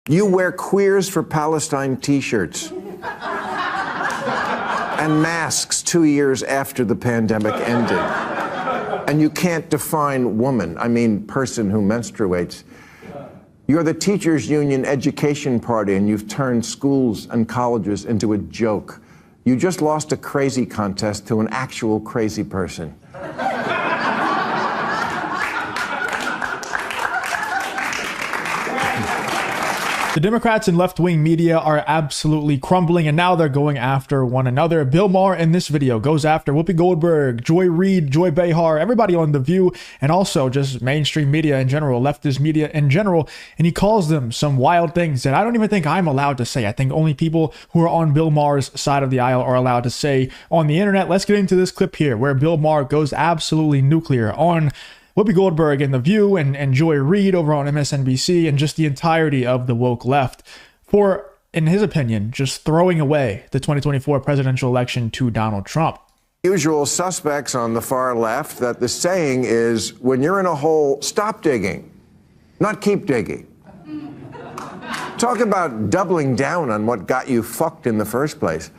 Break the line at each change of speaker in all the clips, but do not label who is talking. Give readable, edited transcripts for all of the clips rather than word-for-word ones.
You wear Queers for Palestine t-shirts and masks 2 years after the pandemic ended. And you can't define woman, I mean person who menstruates. You're the teachers union education party and you've turned schools and colleges into a joke. You just lost a crazy contest to an actual crazy person.
The Democrats and left-wing media are absolutely crumbling, and now they're going after one another. Bill Maher in this video goes after Whoopi Goldberg, Joy Reid, Joy Behar, everybody on The View, and also just mainstream media in general, leftist media in general, and he calls them some wild things that I don't even think I'm allowed to say. I think only people who are on Bill Maher's side of the aisle are allowed to say on the internet. Let's get into this clip here where Bill Maher goes absolutely nuclear on Whoopi Goldberg in The View and Joy Reid over on MSNBC and just the entirety of the woke left for, in his opinion, just throwing away the 2024 presidential election to Donald Trump.
Usual suspects on the far left that the saying is, when you're in a hole, stop digging, not keep digging. Talk about doubling down on what got you fucked in the first place.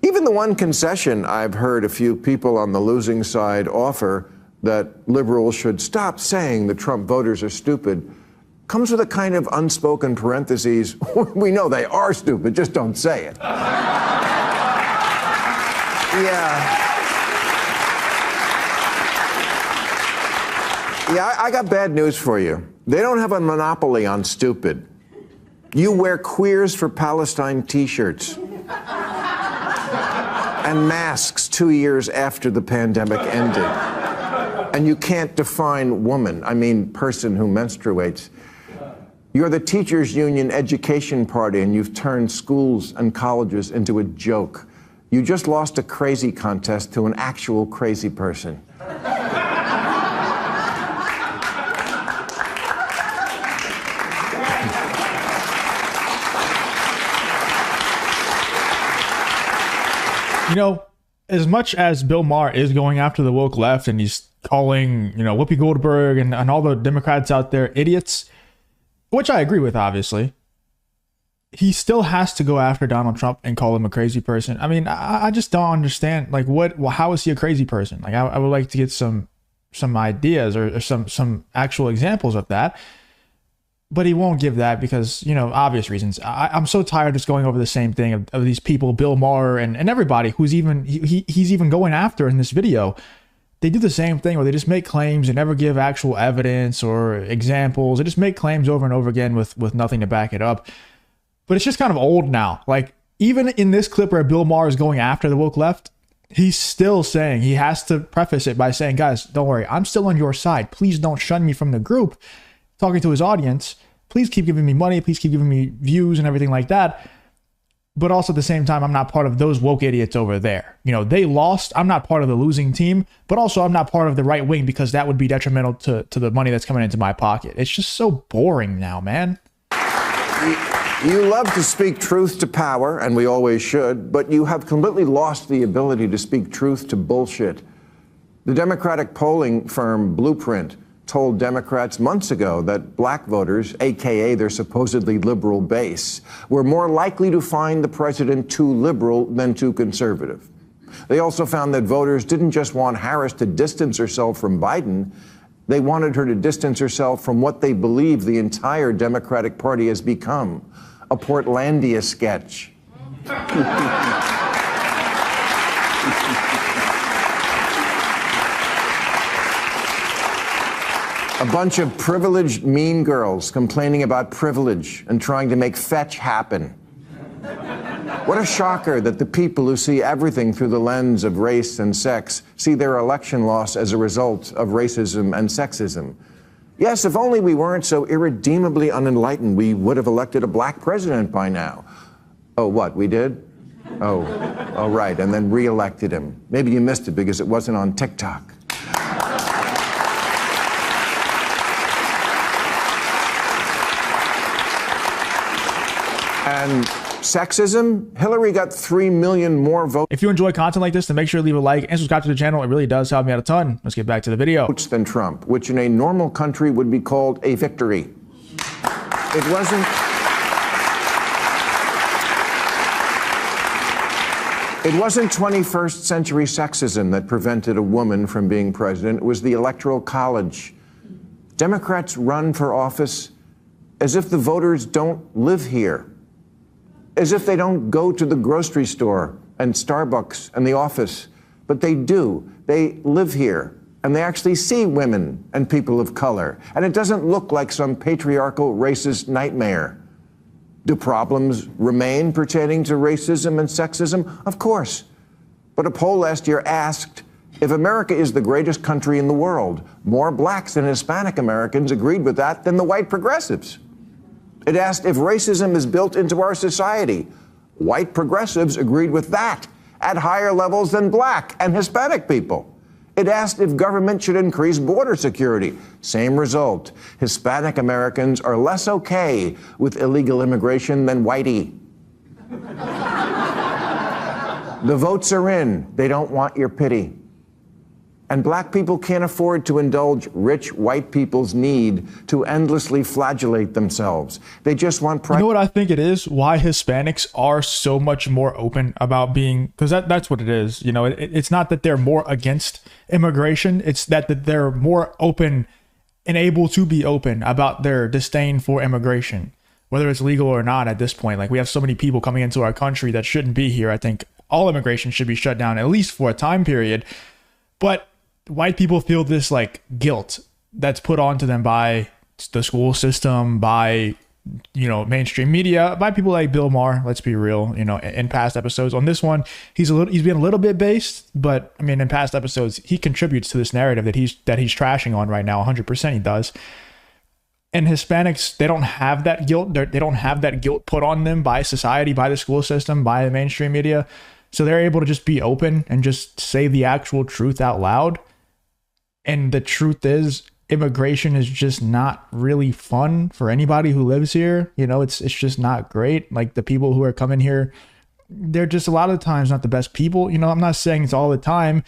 Even the one concession I've heard a few people on the losing side offer, that liberals should stop saying the Trump voters are stupid, comes with a kind of unspoken parentheses. We know they are stupid, just don't say it. Yeah, I got bad news for you. They don't have a monopoly on stupid. You wear Queers for Palestine t-shirts and masks 2 years after the pandemic ended. And you can't define woman, I mean person who menstruates. You're the teachers union education party and you've turned schools and colleges into a joke. You just lost a crazy contest to an actual crazy person.
You know, as much as Bill Maher is going after the woke left and he's calling, you know, Whoopi Goldberg and all the Democrats out there idiots, which I agree with, obviously, he still has to go after Donald Trump and call him a crazy person. I mean, I just don't understand, like, how is he a crazy person? Like, I would like to get some ideas or some actual examples of that. But he won't give that because, you know, obvious reasons. I'm so tired of just going over the same thing of these people, Bill Maher and everybody who's he's even going after in this video. They do the same thing where they just make claims and never give actual evidence or examples. They just make claims over and over again with nothing to back it up. But it's just kind of old now. Like, even in this clip where Bill Maher is going after the woke left, he's still saying, he has to preface it by saying, guys, don't worry, I'm still on your side. Please don't shun me from the group. Talking to his audience, please keep giving me money, please keep giving me views and everything like that. But also at the same time, I'm not part of those woke idiots over there. You know, they lost. I'm not part of the losing team, but also I'm not part of the right wing because that would be detrimental to the money that's coming into my pocket. It's just so boring now, man.
You love to speak truth to power, and we always should, but you have completely lost the ability to speak truth to bullshit. The Democratic polling firm Blueprint told Democrats months ago that black voters, aka their supposedly liberal base, were more likely to find the president too liberal than too conservative. They also found that voters didn't just want Harris to distance herself from Biden, they wanted her to distance herself from what they believe the entire Democratic Party has become, a Portlandia sketch. A bunch of privileged mean girls complaining about privilege and trying to make fetch happen. What a shocker that the people who see everything through the lens of race and sex see their election loss as a result of racism and sexism. Yes, if only we weren't so irredeemably unenlightened, we would have elected a black president by now. Oh, what, we did? Oh, right, and then re-elected him. Maybe you missed it because it wasn't on TikTok. And sexism, Hillary got 3 million more votes.
If you enjoy content like this, then make sure to leave a like and subscribe to the channel. It really does help me out a ton. Let's get back to the video.
Than Trump, which in a normal country would be called a victory. It wasn't. It wasn't 21st century sexism that prevented a woman from being president. It was the Electoral College. Democrats run for office as if the voters don't live here, as if they don't go to the grocery store and Starbucks and the office, but they do. They live here, and they actually see women and people of color, and it doesn't look like some patriarchal racist nightmare. Do problems remain pertaining to racism and sexism? Of course. But a poll last year asked, if America is the greatest country in the world, more blacks and Hispanic Americans agreed with that than the white progressives. It asked if racism is built into our society. White progressives agreed with that at higher levels than black and Hispanic people. It asked if government should increase border security. Same result. Hispanic Americans are less okay with illegal immigration than whitey. The votes are in. They don't want your pity. And black people can't afford to indulge rich white people's need to endlessly flagellate themselves. They just want
You know what I think it is? Why Hispanics are so much more open about being, because that's what it is. You know, it's not that they're more against immigration. It's that they're more open and able to be open about their disdain for immigration, whether it's legal or not at this point. Like, we have so many people coming into our country that shouldn't be here. I think all immigration should be shut down, at least for a time period. But white people feel this like guilt that's put onto them by the school system, by, you know, mainstream media, by people like Bill Maher. Let's be real, you know, in past episodes. On this one, he's been a little bit based, but I mean, in past episodes, he contributes to this narrative that he's trashing on right now. 100% he does. And Hispanics, they don't have that guilt. They don't have that guilt put on them by society, by the school system, by the mainstream media. So they're able to just be open and just say the actual truth out loud. And the truth is, immigration is just not really fun for anybody who lives here. You know, it's just not great. Like, the people who are coming here, they're just a lot of the times not the best people. You know, I'm not saying it's all the time,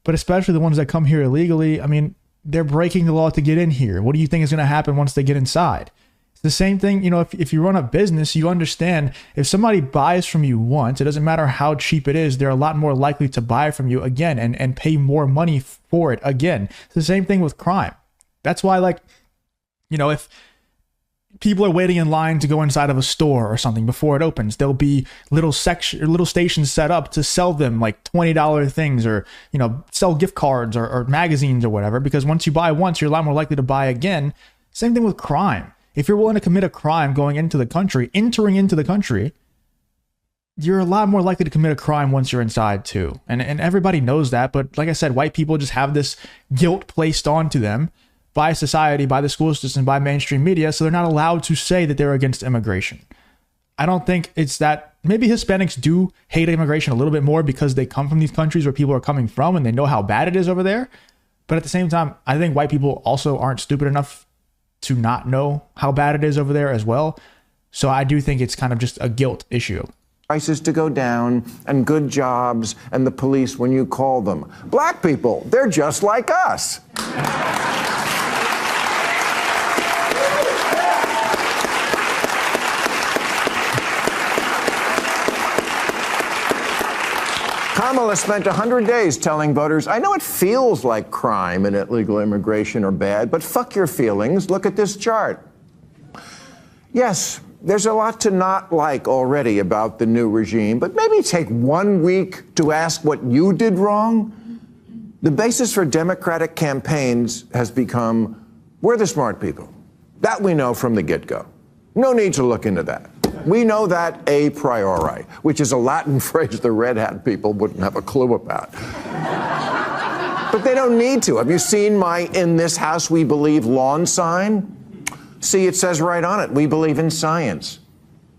but especially the ones that come here illegally. I mean, they're breaking the law to get in here. What do you think is going to happen once they get inside? It's the same thing, you know, if you run a business, you understand if somebody buys from you once, it doesn't matter how cheap it is, they're a lot more likely to buy from you again and pay more money for it again. It's the same thing with crime. That's why, like, you know, if people are waiting in line to go inside of a store or something before it opens, there'll be little stations set up to sell them like $20 things, or, you know, sell gift cards or magazines or whatever, because once you buy once, you're a lot more likely to buy again. Same thing with crime. If you're willing to commit a crime going into the country, entering into the country, you're a lot more likely to commit a crime once you're inside too. And everybody knows that. But like I said, white people just have this guilt placed onto them by society, by the school system, by mainstream media. So they're not allowed to say that they're against immigration. I don't think it's that. Maybe Hispanics do hate immigration a little bit more because they come from these countries where people are coming from and they know how bad it is over there. But at the same time, I think white people also aren't stupid enough to not know how bad it is over there as well. So I do think it's kind of just a guilt issue.
Prices to go down, and good jobs, and the police when you call them. Black people, they're just like us. Kamala spent 100 days telling voters, I know it feels like crime and illegal immigration are bad, but fuck your feelings. Look at this chart. Yes, there's a lot to not like already about the new regime, but maybe take 1 week to ask what you did wrong. The basis for Democratic campaigns has become, we're the smart people. That we know from the get-go. No need to look into that. We know that a priori, which is a Latin phrase the red hat people wouldn't have a clue about. But they don't need to. Have you seen my "In This House We Believe" lawn sign? See, it says right on it, we believe in science.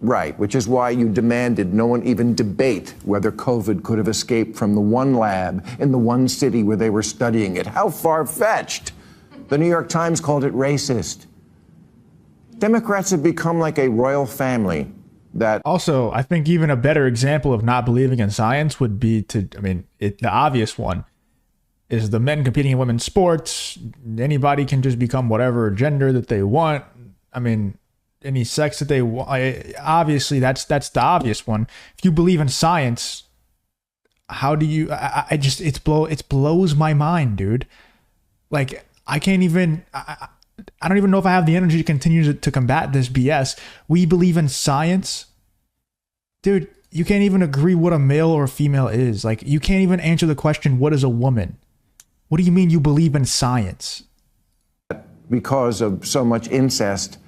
Right, which is why you demanded no one even debate whether COVID could have escaped from the one lab in the one city where they were studying it. How far-fetched. The New York Times called it racist. Democrats have become like a royal family that...
Also, I think even a better example of not believing in science would be the obvious one is the men competing in women's sports. Anybody can just become whatever gender that they want. I mean, any sex that they want. Obviously, that's the obvious one. If you believe in science, how do you, I just, it blows my mind, dude. Like, I can't even, I don't even know if I have the energy to continue to combat this BS. We believe in science. Dude, you can't even agree what a male or a female is. Like, you can't even answer the question, what is a woman? What do you mean you believe in science?
Because of so much incest,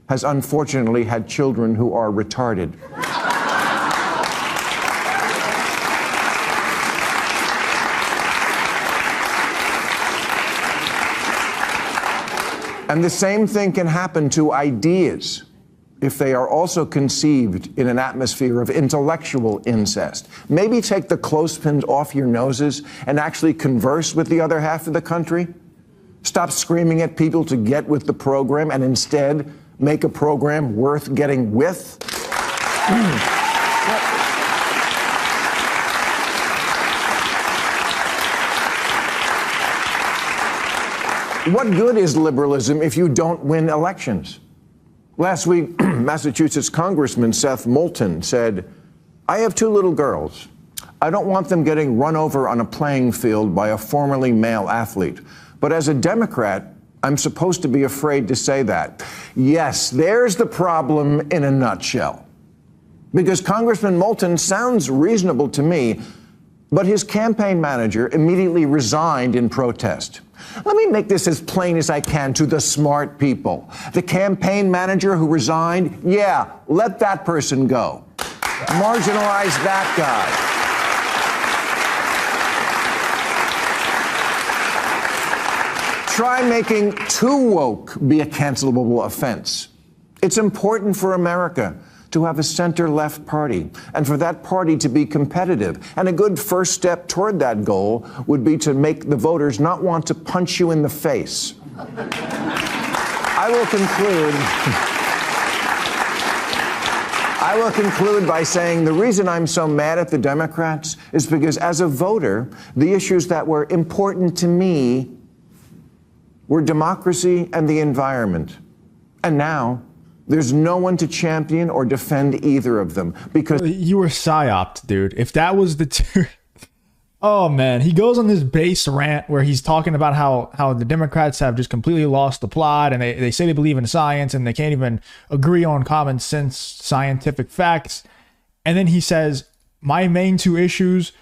has unfortunately had children who are retarded. And the same thing can happen to ideas if they are also conceived in an atmosphere of intellectual incest. Maybe take the clothespins off your noses and actually converse with the other half of the country. Stop screaming at people to get with the program and instead make a program worth getting with. What good is liberalism if you don't win elections? Last week, Massachusetts Congressman Seth Moulton said, "I have 2 little girls. I don't want them getting run over on a playing field by a formerly male athlete. But as a Democrat, I'm supposed to be afraid to say that." Yes, there's the problem in a nutshell. Because Congressman Moulton sounds reasonable to me, but his campaign manager immediately resigned in protest. Let me make this as plain as I can to the smart people. The campaign manager who resigned, yeah, let that person go. Marginalize that guy. Try making too woke be a cancelable offense. It's important for America to have a center-left party, and for that party to be competitive. And a good first step toward that goal would be to make the voters not want to punch you in the face. I will conclude by saying the reason I'm so mad at the Democrats is because as a voter, the issues that were important to me were democracy and the environment. And now, there's no one to champion or defend either of them because
you were psyoped, dude. If that was the oh man, he goes on this base rant where he's talking about how the Democrats have just completely lost the plot, and they say they believe in science and they can't even agree on common sense scientific facts. And then he says, my main 2 issues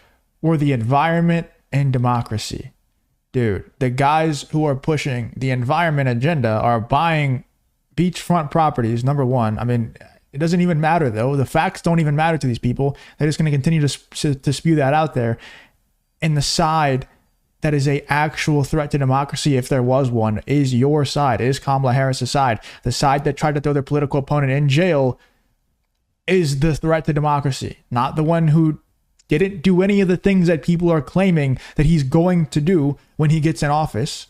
were the environment and democracy. Dude, the guys who are pushing the environment agenda are buying beachfront properties, number one. I mean, it doesn't even matter, though. The facts don't even matter to these people. They're just going to continue to spew that out there. And the side that is a actual threat to democracy, if there was one, is your side, is Kamala Harris' side. The side that tried to throw their political opponent in jail is the threat to democracy, not the one who didn't do any of the things that people are claiming that he's going to do when he gets in office.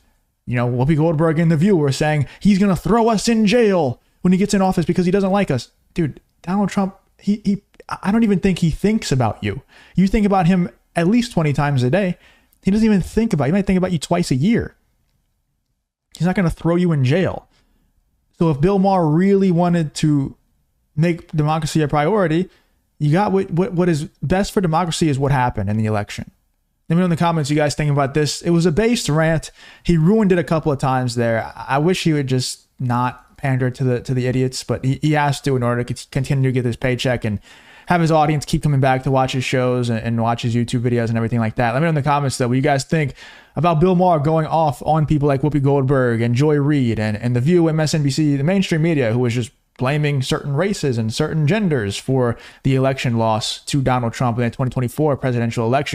You know, Whoopi Goldberg in The View were saying he's going to throw us in jail when he gets in office because he doesn't like us. Dude, Donald Trump, I don't even think he thinks about you. You think about him at least 20 times a day. He doesn't even think about you. He might think about you twice a year. He's not going to throw you in jail. So if Bill Maher really wanted to make democracy a priority, you got what is best for democracy is what happened in the election. Let me know in the comments you guys think about this. It was a based rant. He ruined it a couple of times there. I wish he would just not pander to the idiots, but he has to in order to continue to get his paycheck and have his audience keep coming back to watch his shows and watch his YouTube videos and everything like that. Let me know in the comments, though, what you guys think about Bill Maher going off on people like Whoopi Goldberg and Joy Reid and The View, MSNBC, the mainstream media, who was just blaming certain races and certain genders for the election loss to Donald Trump in the 2024 presidential election.